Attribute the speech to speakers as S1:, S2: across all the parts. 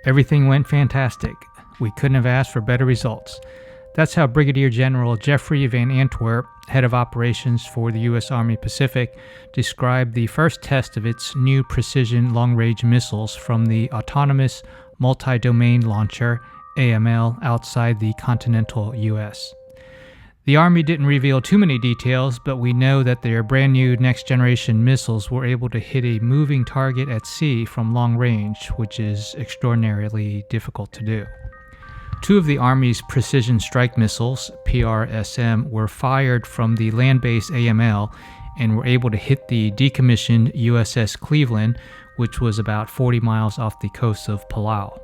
S1: Everything went fantastic. We couldn't have asked for better results. That's how Brigadier General Jeffrey VanAntwerp, head of operations for the U.S. Army Pacific, described the first test of its new precision long-range missiles from the Autonomous Multi-Domain Launcher, AML, outside the continental U.S. The Army didn't reveal too many details, but we know that their brand new next-generation missiles were able to hit a moving target at sea from long range, which is extraordinarily difficult to do. Two of the Army's precision strike missiles, PrSM, were fired from the land-based AML and were able to hit the decommissioned USS Cleveland, which was about 40 miles off the coast of Palau.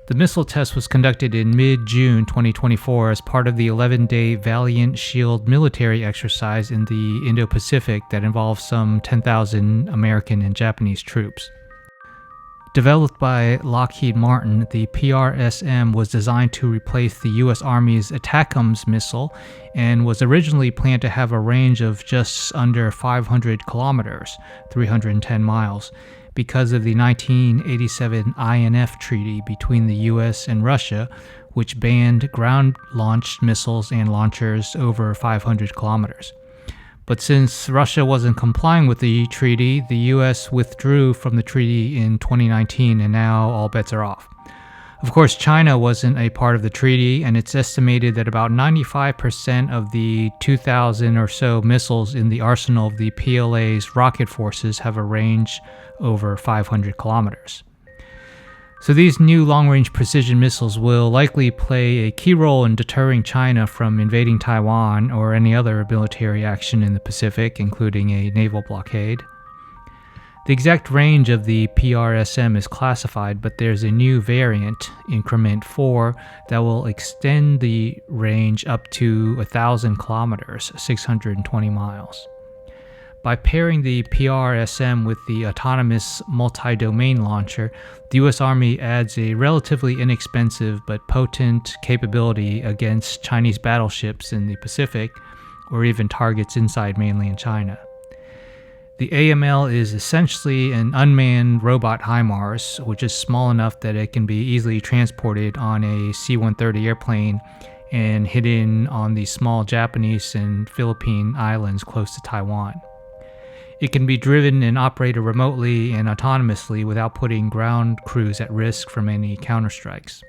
S1: The missile test was conducted in mid-June 2024 as part of the 11-day Valiant Shield military exercise in the Indo-Pacific that involved some 10,000 American and Japanese troops. Developed by Lockheed Martin, the PrSM was designed to replace the U.S. Army's ATACMS missile and was originally planned to have a range of just under 500 kilometers, 310 miles, because of the 1987 INF treaty between the U.S. and Russia, which banned ground-launched missiles and launchers over 500 kilometers. But since Russia wasn't complying with the treaty, the U.S. withdrew from the treaty in 2019, and now all bets are off. Of course, China wasn't a part of the treaty, and it's estimated that about 95% of the 2,000 or so missiles in the arsenal of the PLA's rocket forces have a range over 500 kilometers. So these new long-range precision missiles will likely play a key role in deterring China from invading Taiwan or any other military action in the Pacific, including a naval blockade. The exact range of the PrSM is classified, but there's a new variant, Increment 4, that will extend the range up to 1,000 kilometers, 620 miles. By pairing the PrSM with the Autonomous Multi-Domain Launcher, the U.S. Army adds a relatively inexpensive but potent capability against Chinese battleships in the Pacific, or even targets inside mainland China. The AML is essentially an unmanned robot HIMARS, which is small enough that it can be easily transported on a C-130 airplane and hidden on the small Japanese and Philippine islands close to Taiwan. It can be driven and operated remotely and autonomously without putting ground crews at risk from any counterstrikes.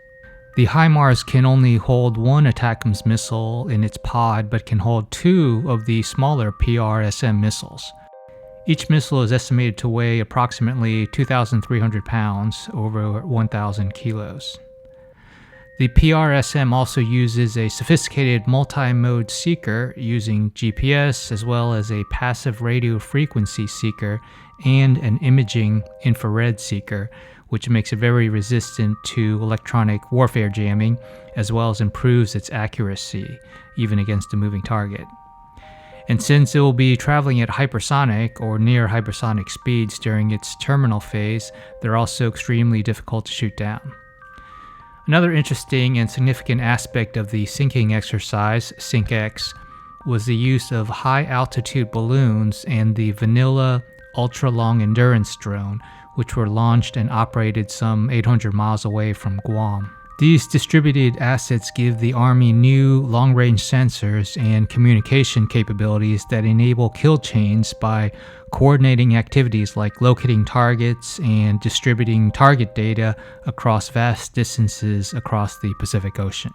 S1: The HIMARS can only hold one ATACMS missile in its pod, but can hold two of the smaller PrSM missiles. Each missile is estimated to weigh approximately 2,300 pounds, over 1,000 kilos. The PrSM also uses a sophisticated multi-mode seeker using GPS as well as a passive radio frequency seeker and an imaging infrared seeker, which makes it very resistant to electronic warfare jamming as well as improves its accuracy, even against a moving target. And since it will be traveling at hypersonic or near hypersonic speeds during its terminal phase, they're also extremely difficult to shoot down. Another interesting and significant aspect of the sinking exercise, SINKEX, was the use of high-altitude balloons and the vanilla ultra-long endurance drone, which were launched and operated some 800 miles away from Guam. These distributed assets give the Army new long-range sensors and communication capabilities that enable kill chains by coordinating activities like locating targets and distributing target data across vast distances across the Pacific Ocean.